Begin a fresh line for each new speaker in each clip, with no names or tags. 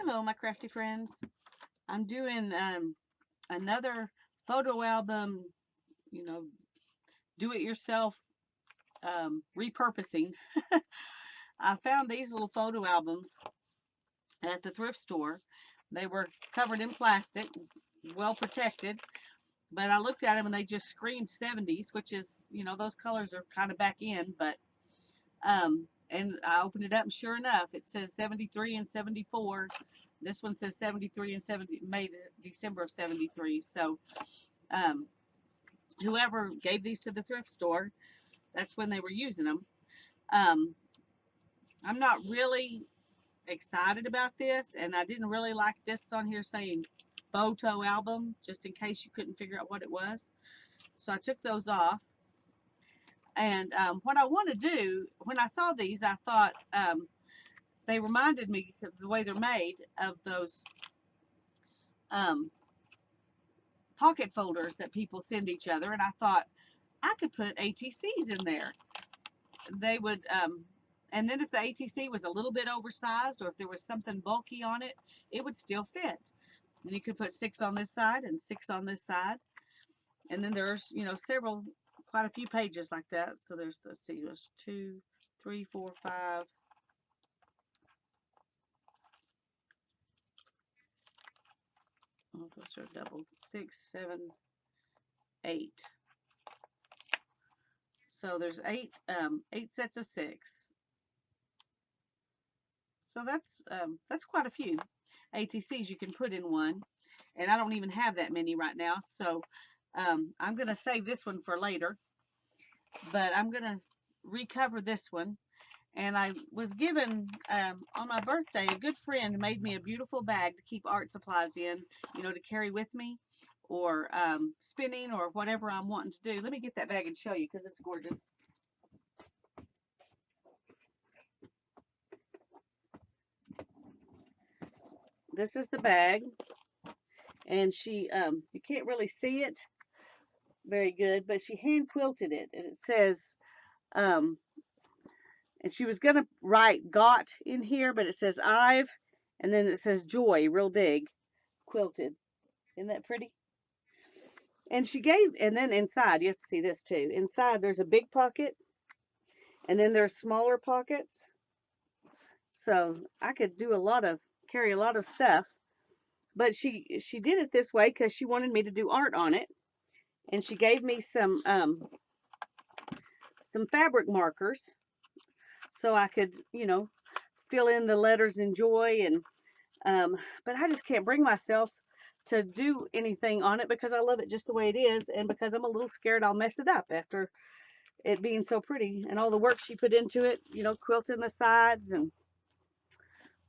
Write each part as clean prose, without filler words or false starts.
Hello, my crafty friends. I'm doing another photo album, you know, do it yourself repurposing. I found these little photo albums at the thrift store. They were covered in plastic, well protected, but I looked at them and they just screamed 70s, which is, those colors are kind of back in, but and I opened it up and sure enough, it says 73 and 74. This one says 73 and 70, made December of 73. So, um, whoever gave these to the thrift store, that's when they were using them. Um, I'm not really excited about this, and I didn't really like this on here saying photo album, just in case you couldn't figure out what it was. So I took those off. And what I want to do, when I saw these, I thought they reminded me, the way they're made, of those um, pocket folders that people send each other. And I thought I could put ATCs in there. They would, and then if the ATC was a little bit oversized or if there was something bulky on it, it would still fit. And you could put 6 on this side and 6 on this side. And then there's, quite a few pages like that. So let's see, there's 2, 3, 4, 5. Oh, those are doubled. 6, 7, 8. So there's 8 sets of 6. So that's quite a few ATCs you can put in one, and I don't even have that many right now. So I'm gonna save this one for later, but I'm gonna recover this one. And I was given on my birthday, a good friend made me a beautiful bag to keep art supplies in, to carry with me, or spinning, or whatever I'm wanting to do. Let me get that bag and show you because it's gorgeous. This is the bag, and she you can't really see it very good, but she hand quilted it, and it says um, and she was gonna write "got" in here, but it says "I've," and then it says "joy" real big, quilted. Isn't that pretty? And she gave, and then inside, you have to see this too. Inside, there's a big pocket, and then there's smaller pockets. So I could carry a lot of stuff. But she did it this way because she wanted me to do art on it, and she gave me some fabric markers so I could, fill in the letters in joy. And but I just can't bring myself to do anything on it because I love it just the way it is, and because I'm a little scared I'll mess it up after it being so pretty and all the work she put into it, quilting the sides. And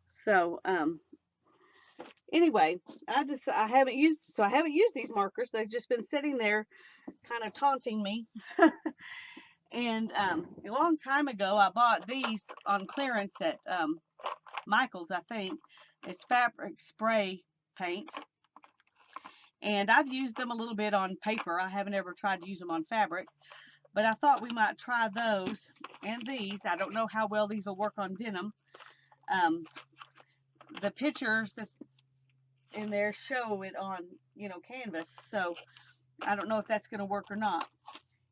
so anyway, I haven't used these markers. They've just been sitting there kind of taunting me. And a long time ago I bought these on clearance at Michael's, I think. It's fabric spray paint, and I've used them a little bit on paper. I haven't ever tried to use them on fabric, but I thought we might try those and these. I don't know how well these will work on denim. The pictures that in there show it on, canvas, so I don't know if that's going to work or not.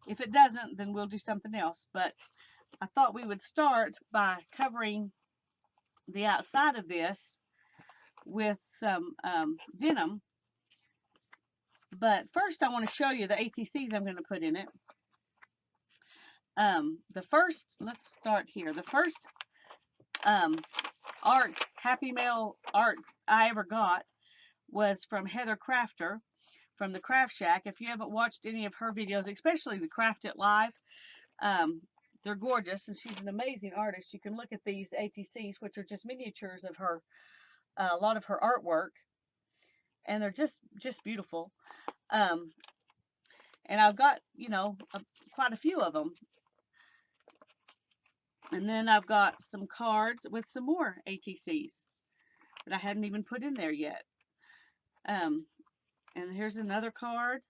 If it doesn't, then we'll do something else. But I thought we would start by covering the outside of this with some denim. But first I want to show you the ATCs I'm going to put in it. Let's start here. The first Happy Mail art I ever got was from Heather Crafter from the Craft Shack. If you haven't watched any of her videos, especially the Craft It Live, they're gorgeous, and she's an amazing artist. You can look at these ATCs, which are just miniatures of her, a lot of her artwork, and they're just beautiful. And I've got, quite a few of them. And then I've got some cards with some more ATCs that I hadn't even put in there yet. And here's another card.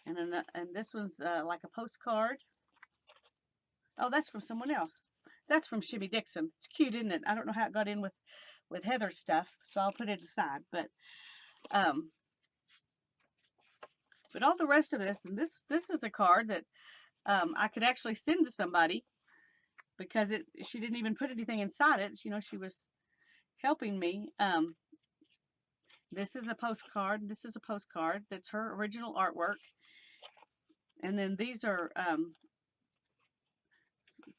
And this one's like a postcard. Oh, that's from someone else. That's from Shimmy Dixon. It's cute, isn't it? I don't know how it got in with Heather's stuff, so I'll put it aside. Um, but all the rest of this, and this is a card that I could actually send to somebody because she didn't even put anything inside it. You know, she was helping me. This is a postcard. This is a postcard that's her original artwork. And then these are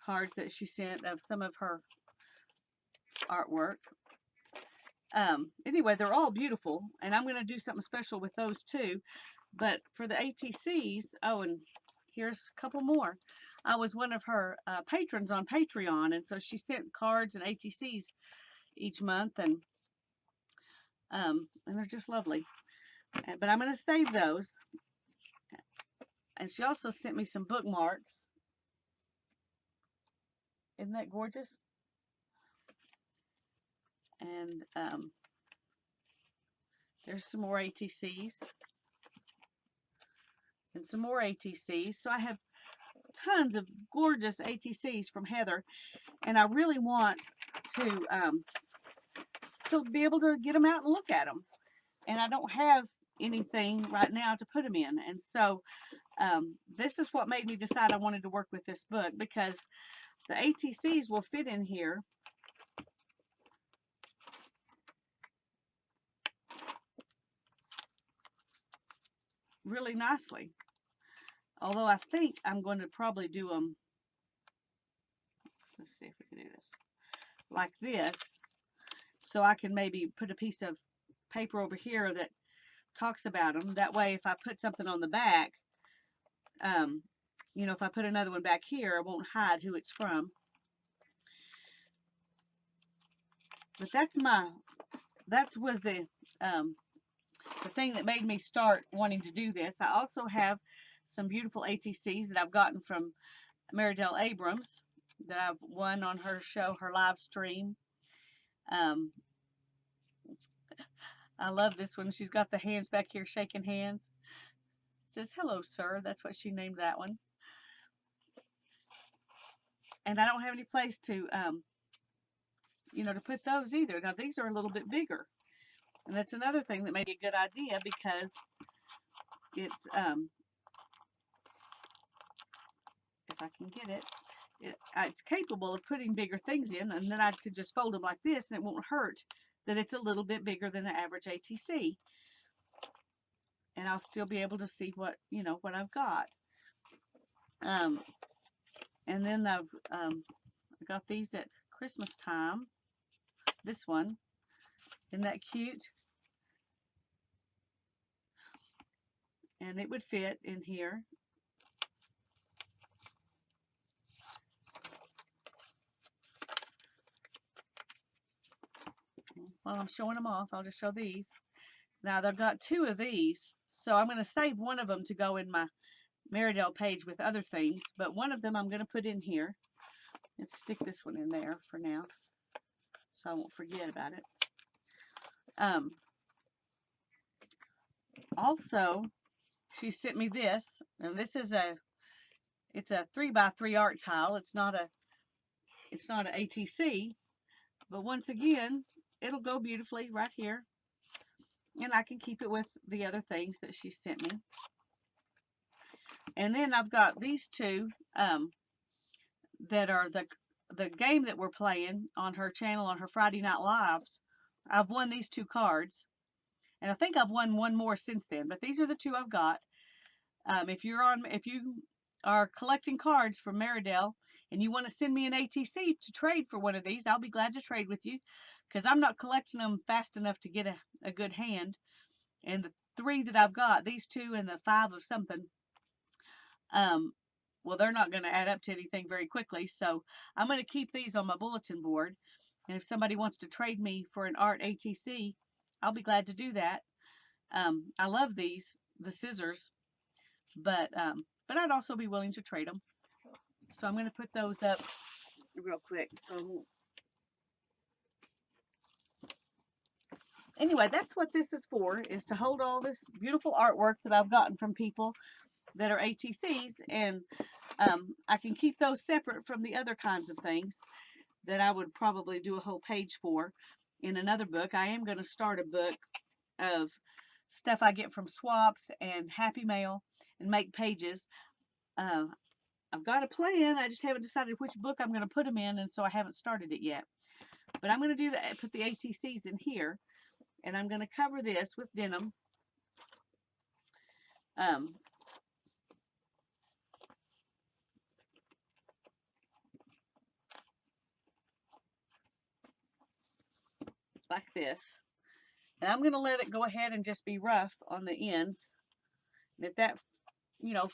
cards that she sent of some of her artwork. Anyway, they're all beautiful, and I'm going to do something special with those too. But for the ATCs, oh, and here's a couple more. I was one of her patrons on Patreon, and so she sent cards and ATCs each month, and they're just lovely. But I'm going to save those. And she also sent me some bookmarks. Isn't that gorgeous? And there's some more ATCs. And some more ATCs. So I have tons of gorgeous ATCs from Heather. And I really want to be able to get them out and look at them. And I don't have anything right now to put them in. And so this is what made me decide I wanted to work with this book, because the ATCs will fit in here really nicely. Although I think I'm going to probably do them, let's see if we can do this, like this, so I can maybe put a piece of paper over here that talks about them. That way, if I put something on the back, you know, if I put another one back here, I won't hide who it's from. But that was the thing that made me start wanting to do this. I also have some beautiful ATCs that I've gotten from Maridel Abrams that I've won on her show, her live stream. I love this one. She's got the hands back here shaking hands. It says, "Hello, sir." That's what she named that one. And I don't have any place to, you know, to put those either. Now, these are a little bit bigger. And that's another thing that may be a good idea, because it's, if I can get it, it's capable of putting bigger things in, and then I could just fold them like this, and it won't hurt that it's a little bit bigger than the average ATC. And I'll still be able to see what, you know, what I've got. And then I got these at Christmas time. This one, isn't that cute? And it would fit in here. While I'm showing them off, I'll just show these. Now, they've got two of these, so I'm going to save one of them to go in my Maridel page with other things, but one of them I'm going to put in here. Let's stick this one in there for now, so I won't forget about it. Also, she sent me this, and this is it's a 3x3 art tile. It's not an ATC, but once again, it'll go beautifully right here, and I can keep it with the other things that she sent me. And then I've got these two that are the game that we're playing on her channel on her Friday Night Lives. I've won these two cards, and I think I've won one more since then, but these are the two I've got. If you are collecting cards from Maridel and you want to send me an ATC to trade for one of these, I'll be glad to trade with you, because I'm not collecting them fast enough to get a good hand. And the three that I've got, these two and the 5 of something, well, they're not going to add up to anything very quickly, so I'm going to keep these on my bulletin board. And if somebody wants to trade me for an art ATC, I'll be glad to do that. I love these, the scissors, but I'd also be willing to trade them. So I'm going to put those up real quick. So anyway, that's what this is for, is to hold all this beautiful artwork that I've gotten from people that are ATCs. And I can keep those separate from the other kinds of things that I would probably do a whole page for in another book. I am going to start a book of stuff I get from swaps and Happy Mail and make pages. I've got a plan. I just haven't decided which book I'm going to put them in, and so I haven't started it yet. But I'm going to do that. Put the ATCs in here, and I'm going to cover this with denim. Like this. And I'm going to let it go ahead and just be rough on the ends. And if that,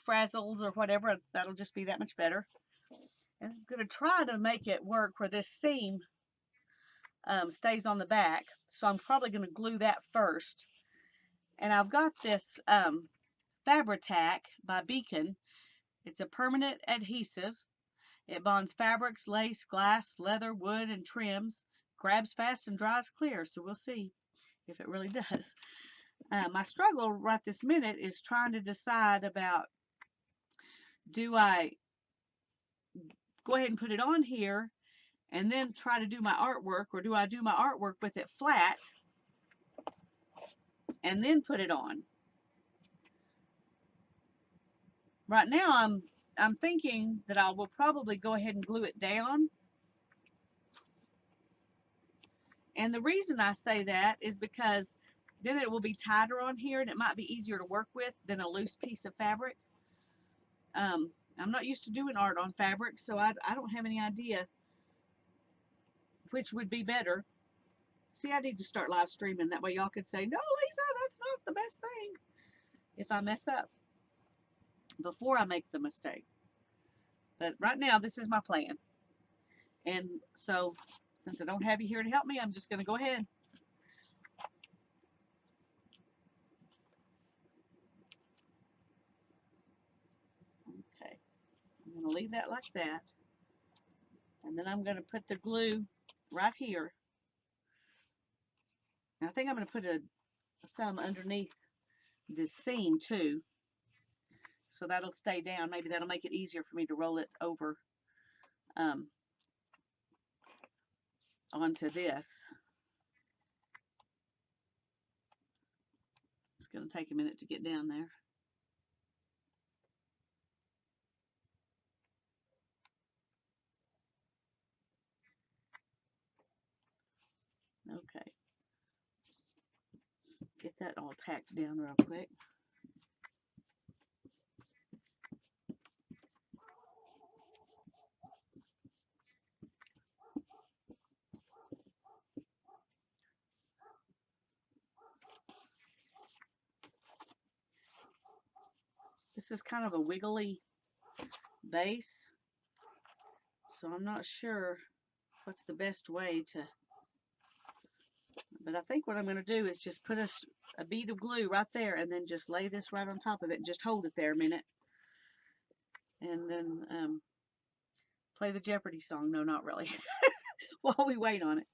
frazzles or whatever, that'll just be that much better. And I'm going to try to make it work where this seam stays on the back. So I'm probably going to glue that first. And I've got this Fabri-Tac by Beacon. It's a permanent adhesive. It bonds fabrics, lace, glass, leather, wood, and trims. Grabs fast and dries clear. So we'll see if it really does. My struggle right this minute is trying to decide about, do I go ahead and put it on here and then try to do my artwork, or do I do my artwork with it flat and then put it on? Right now I'm thinking that I will probably go ahead and glue it down. And the reason I say that is because then it will be tighter on here and it might be easier to work with than a loose piece of fabric. I'm not used to doing art on fabric, so I don't have any idea which would be better. See, I need to start live streaming. That way y'all could say, no, Lisa, that's not the best thing if I mess up before I make the mistake. But right now, this is my plan. And so, since I don't have you here to help me, I'm just going to go ahead. Okay. I'm going to leave that like that. And then I'm going to put the glue right here. And I think I'm going to put some underneath this seam too. So that'll stay down. Maybe that'll make it easier for me to roll it over onto this. It's going to take a minute to get down there. Okay. Let's get that all tacked down real quick. This is kind of a wiggly base, so I'm not sure what's the best way to, but I think what I'm going to do is just put a bead of glue right there and then just lay this right on top of it and just hold it there a minute. And then play the Jeopardy song. No, not really. While we wait on it.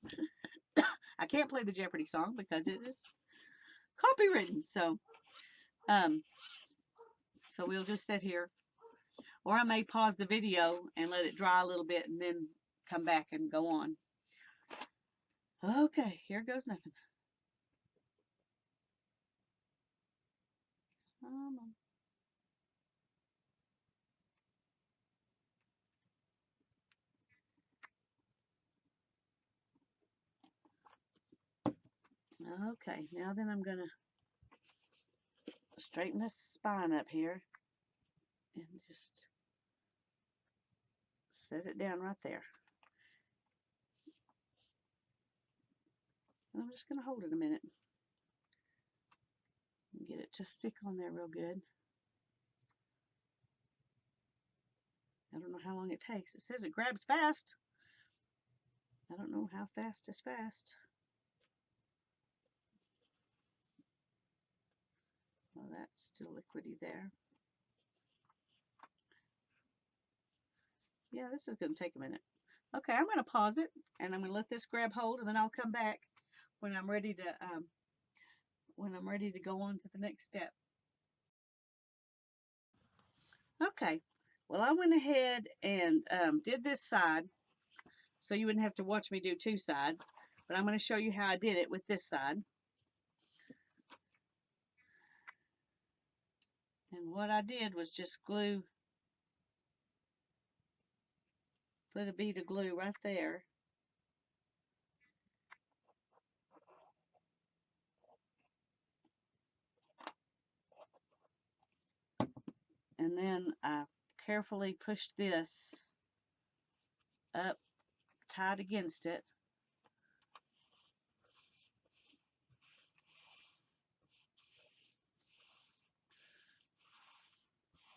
I can't play the Jeopardy song because it is copywritten. So we'll just sit here. Or I may pause the video and let it dry a little bit and then come back and go on. Okay, here goes nothing. Come on. Okay, now then I'm going to straighten this spine up here and just set it down right there. And I'm just going to hold it a minute and get it to stick on there real good. I don't know how long it takes. It says it grabs fast. I don't know how fast is fast. Well, that's still liquidy there. Yeah, this is going to take a minute. Okay, I'm going to pause it and I'm going to let this grab hold, and then I'll come back when I'm ready to go on to the next step. Okay, Well, I went ahead and did this side, so you wouldn't have to watch me do two sides, but I'm going to show you how I did it with this side. And what I did was just glue, put a bead of glue right there. And then I carefully pushed this up tight against it.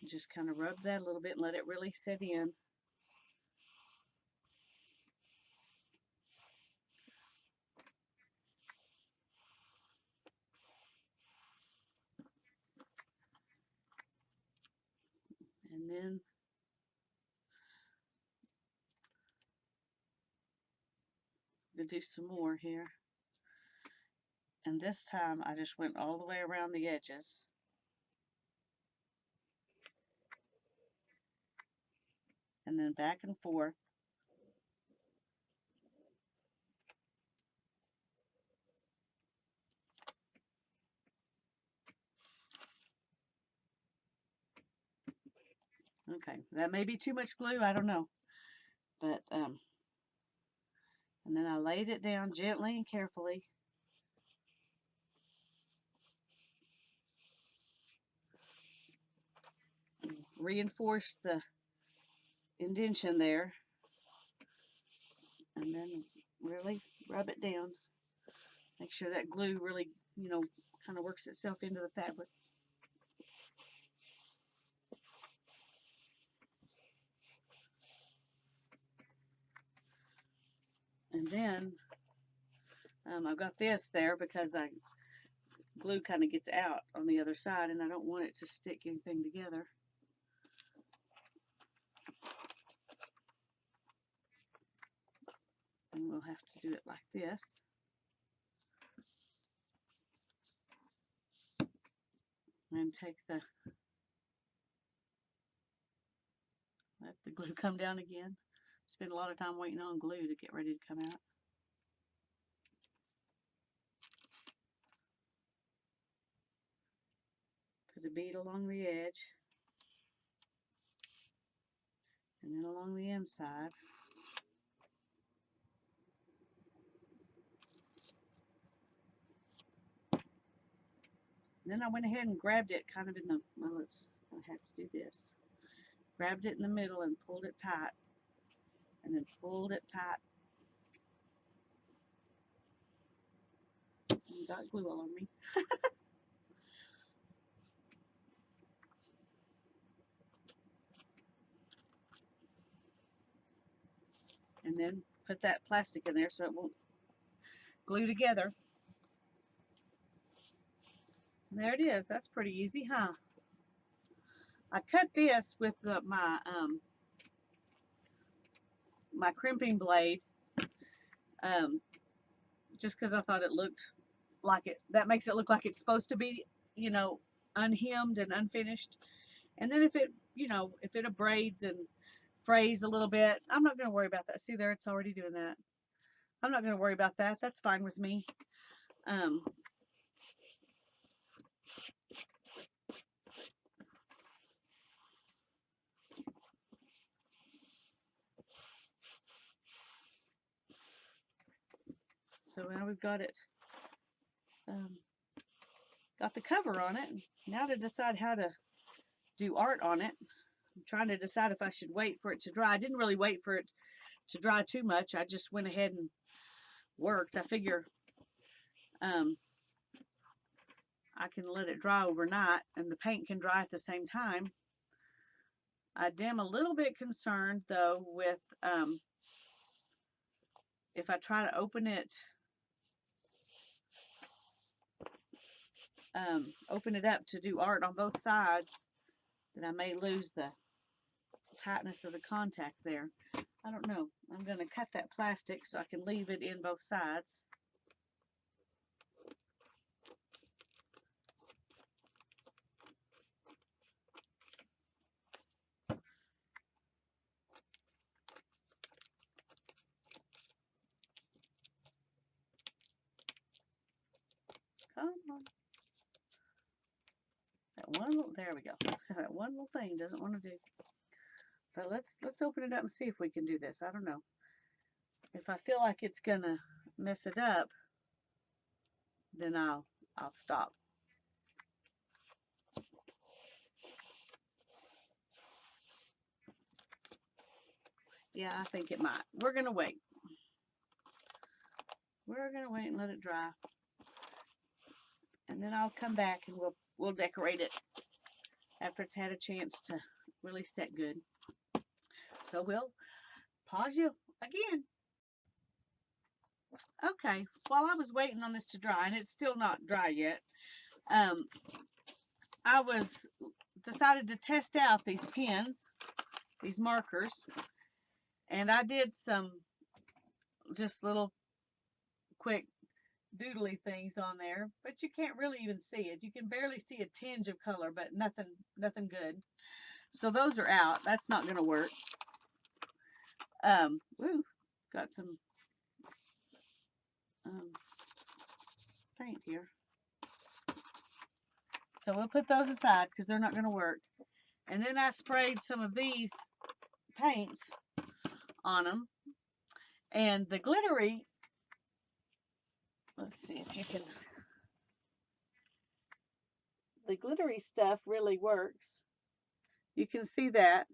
Just kind of rub that a little bit and let it really set in. And then to do some more here. And this time I just went all the way around the edges. And then back and forth. Okay, that may be too much glue, I don't know. But, and then I laid it down gently and carefully. Reinforce the indentation there. And then really rub it down. Make sure that glue really, kind of works itself into the fabric. And then I've got this there because the glue kind of gets out on the other side and I don't want it to stick anything together. And we'll have to do it like this. And take let the glue come down again. Spend a lot of time waiting on glue to get ready to come out. Put a bead along the edge. And then along the inside. And then I went ahead and grabbed it kind of in the, well, I have to do this. Grabbed it in the middle and pulled it tight. And then pulled it tight. And got glue all on me. And then put that plastic in there so it won't glue together. And there it is. That's pretty easy, huh? I cut this with my crimping blade, just because I thought it looked like it. That makes it look like it's supposed to be, unhemmed and unfinished. And then if it, if it abrades and frays a little bit, I'm not going to worry about that. See there, it's already doing that. I'm not going to worry about that. That's fine with me. So now we've got it, got the cover on it. Now to decide how to do art on it. I'm trying to decide if I should wait for it to dry. I didn't really wait for it to dry too much. I just went ahead and worked. I figure I can let it dry overnight and the paint can dry at the same time. I am a little bit concerned though with if I try to open it up to do art on both sides, that I may lose the tightness of the contact there. I don't know. I'm going to cut that plastic so I can leave it in both sides. There we go. So that one little thing doesn't want to do. But let's open it up and see if we can do this. I don't know. If I feel like it's gonna mess it up, then I'll stop. Yeah, I think it might. We're gonna wait. We're gonna wait and let it dry. And then I'll come back and we'll decorate it after it's had a chance to really set good. So we'll pause you again. Okay, while I was waiting on this to dry, and it's still not dry yet, I decided to test out these pens, these markers, and I did some just little quick doodly things on there, but you can't really even see it. You can barely see a tinge of color, but nothing good. So those are out. That's not going to work. Woo, got some paint here. So we'll put those aside because they're not going to work. And then I sprayed some of these paints on them. And the glittery, let's see if you can, the glittery stuff really works. You can see that.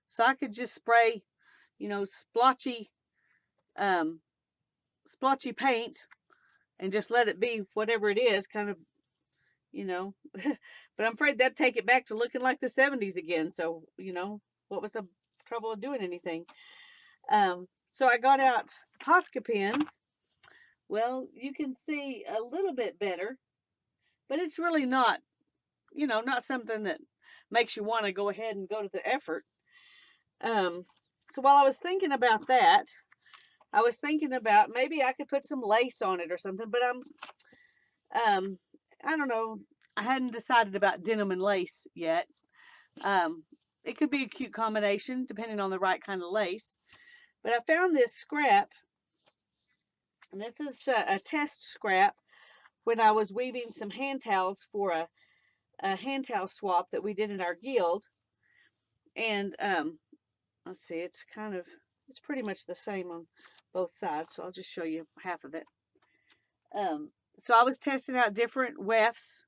So I could just spray, you know, splotchy paint and just let it be whatever it is, kind of, you know. But I'm afraid that'd take it back to looking like the 70s again. So, you know, what was the trouble of doing anything? So I got out Posca pens. Well, you can see a little bit better, but it's really not, you know, not something that makes you want to go ahead and go to the effort. So while I was thinking about that, I was thinking about maybe I could put some lace on it or something, but I don't know. I hadn't decided about denim and lace yet. It could be a cute combination depending on the right kind of lace. But I found this scrap, and this is a test scrap when I was weaving some hand towels for a hand towel swap that we did in our guild. And let's see, it's pretty much the same on both sides, so I'll just show you half of it. So I was testing out different wefts,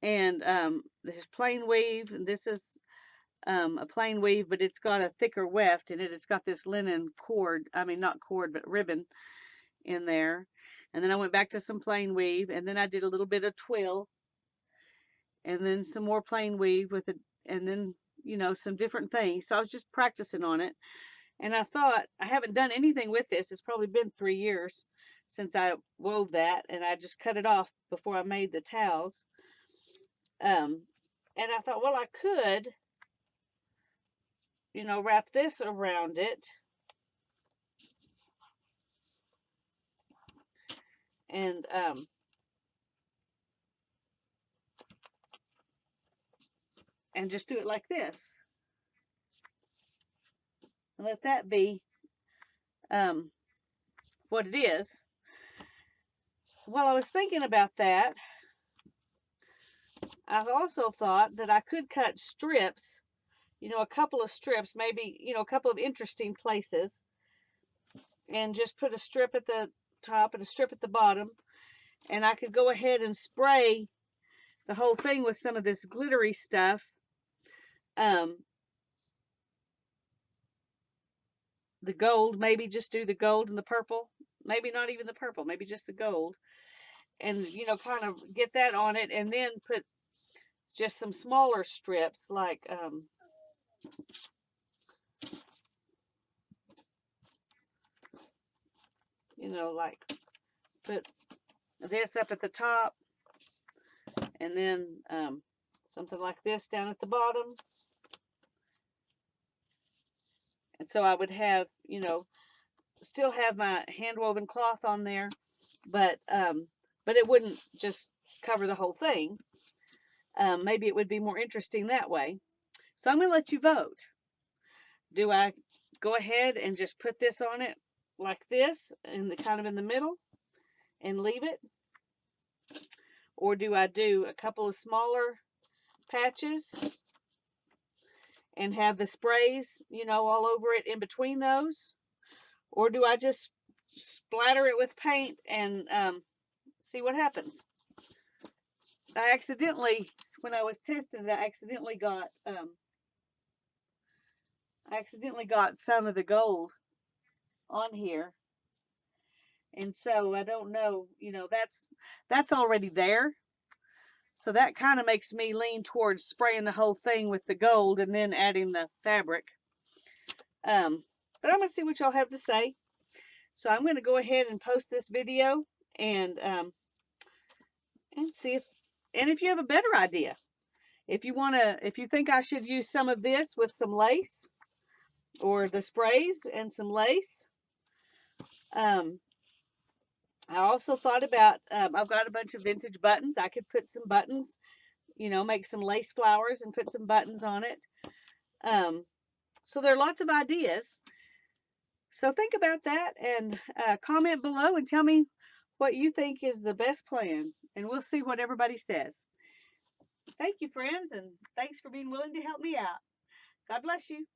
and there's plain weave, and this is a plain weave, but it's got a thicker weft in it. It's got this linen cord, I mean not cord, but ribbon in there. And then I went back to some plain weave, and then I did a little bit of twill, and then some more plain weave with it, and then, you know, some different things. So I was just practicing on it. And I thought, I haven't done anything with this. It's probably been 3 years since I wove that, and I just cut it off before I made the towels. And I thought, well, I could, you know, wrap this around it and just do it like this. And let that be what it is. While I was thinking about that, I've also thought that I could cut strips, you know, a couple of strips, maybe, you know, a couple of interesting places, and just put a strip at the top and a strip at the bottom, and I could go ahead and spray the whole thing with some of this glittery stuff. The gold, maybe just do the gold and the purple, maybe not even the purple, maybe just the gold, and, you know, kind of get that on it, and then put just some smaller strips, like you know, like put this up at the top, and then something like this down at the bottom. And so I would have, you know, still have my hand woven cloth on there, but it wouldn't just cover the whole thing. Maybe it would be more interesting that way. So I'm going to let you vote. Do I go ahead and just put this on it like this, in the kind of in the middle, and leave it? Or do I do a couple of smaller patches and have the sprays, you know, all over it in between those? Or do I just splatter it with paint and see what happens? I accidentally, when I was testing it, I accidentally got some of the gold on here. And so I don't know, you know, that's already there. So that kind of makes me lean towards spraying the whole thing with the gold and then adding the fabric. But I'm going to see what y'all have to say. So I'm going to go ahead and post this video and see if you have a better idea. If you think I should use some of this with some lace, or the sprays and some lace. I also thought about, I've got a bunch of vintage buttons. I could put some buttons, you know, make some lace flowers and put some buttons on it. So there are lots of ideas. So think about that and comment below and tell me what you think is the best plan. And we'll see what everybody says. Thank you, friends, and thanks for being willing to help me out. God bless you.